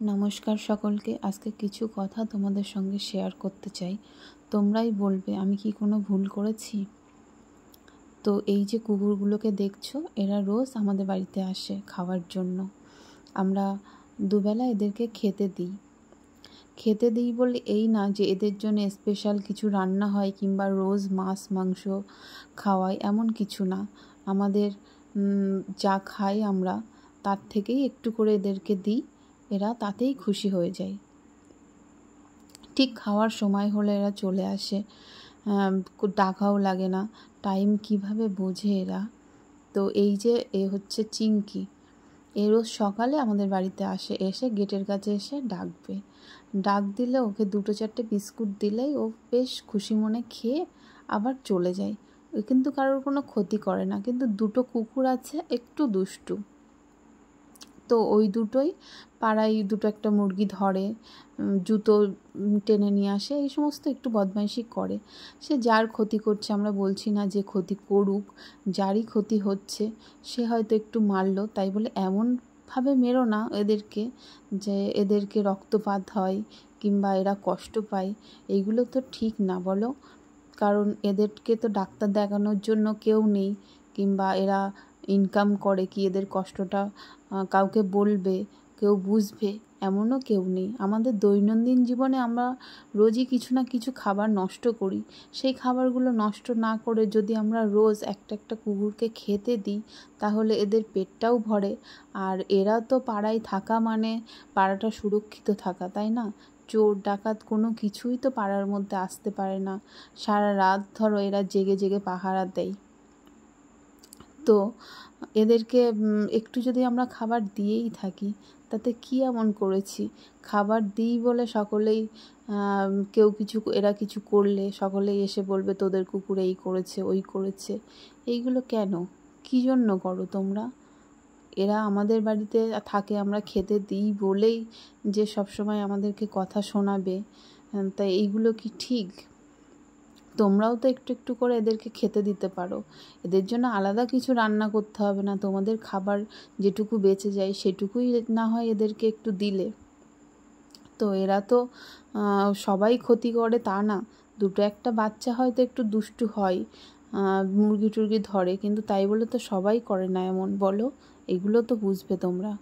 নমস্কার সকলকে। আজকে কিছু কথা তোমাদের সঙ্গে শেয়ার করতে চাই। তোমরাই বলবে আমি কি কোনো ভুল করেছি। তো এই যে কুকুরগুলোকে দেখছো, এরা রোজ আমাদের বাড়িতে আসে খাওয়ার জন্য। আমরা দুবেলা এদেরকে খেতে দিই বলে এই না যে এদের জন্য স্পেশাল কিছু রান্না হয় কিংবা রোজ মাছ মাংস খাওয়াই, এমন কিছু না। আমাদের যা খাই আমরা তার থেকেই একটু করে এদেরকে দিই, এরা তাতেই খুশি হয়ে যায়। ঠিক খাওয়ার সময় হলে এরা চলে আসে, ডাকাও লাগে না। টাইম কিভাবে বোঝে এরা। তো এই যে এ হচ্ছে চিংকি, এ রোজ সকালে আমাদের বাড়িতে আসে, এসে গেটের কাছে এসে ডাকবে। ডাক দিলে ওকে 2-4টে বিস্কুট দিলেই ও বেশ খুশি মনে খেয়ে আবার চলে যায়। ও কিন্তু কারোর কোনো ক্ষতি করে না। কিন্তু দুটো কুকুর আছে একটু দুষ্টু, তো ওই দুটোই পাড়ায় দুটো একটা মুরগি ধরে, জুতো টেনে নিয়ে আসে, এই সমস্ত একটু বদমাইশি করে। সে যার ক্ষতি করছে, আমরা বলছি না যে ক্ষতি করুক, যারই ক্ষতি হচ্ছে সে হয়তো একটু মারলো, তাই বলে এমনভাবে মেরো না এদেরকে যে এদেরকে রক্তপাত হয় কিংবা এরা কষ্ট পায়। এইগুলো তো ঠিক না, বলো। কারণ এদেরকে তো ডাক্তার দেখানোর জন্য কেউ নেই, কিংবা এরা ইনকাম করে কি এদের কষ্টটা কাউকে বলবে, কেউ বুঝবে, এমনও কেউ নেই। আমাদের দৈনন্দিন জীবনে আমরা রোজই কিছু না কিছু খাবার নষ্ট করি। সেই খাবারগুলো নষ্ট না করে যদি আমরা রোজ একটা একটা কুকুরকে খেতে দিই, তাহলে এদের পেটটাও ভরে। আর এরা তো পাড়ায় থাকা মানে পাড়াটা সুরক্ষিত থাকা, তাই না? চোর ডাকাত কোনো কিছুই তো পাড়ার মধ্যে আসতে পারে না। সারা রাত ধরো এরা জেগে জেগে পাহারা দেয়। তো এদেরকে একটু যদি আমরা খাবার দিয়েই থাকি, তাতে কি এমন করেছি? খাবার দিই বলে সকলেই এরা কিছু করলে সকলেই এসে বলবে তোদের কুকুর এই করেছে ওই করেছে। এইগুলো কেন, কী জন্য করো তোমরা? এরা আমাদের বাড়িতে থাকে, আমরা খেতে দিই বলেই যে সবসময় আমাদেরকে কথা শোনাবে, তাই এইগুলো কি ঠিক? তোমরাও তো একটু একটু করে এদেরকে খেতে দিতে পারো। এদের জন্য আলাদা কিছু রান্না করতে হবে না। তোমাদের খাবার যেটুকু বেঁচে যায় সেটুকুই না হয় এদেরকে একটু দিলে। তো এরা তো সবাই ক্ষতি করে তা না। দুটো একটা বাচ্চা হয়তো একটু দুষ্টু হয়, মুরগি টুরগি ধরে, কিন্তু তাই বলে তো সবাই করে না এমন, বলো। এগুলো তো বুঝবে তোমরা।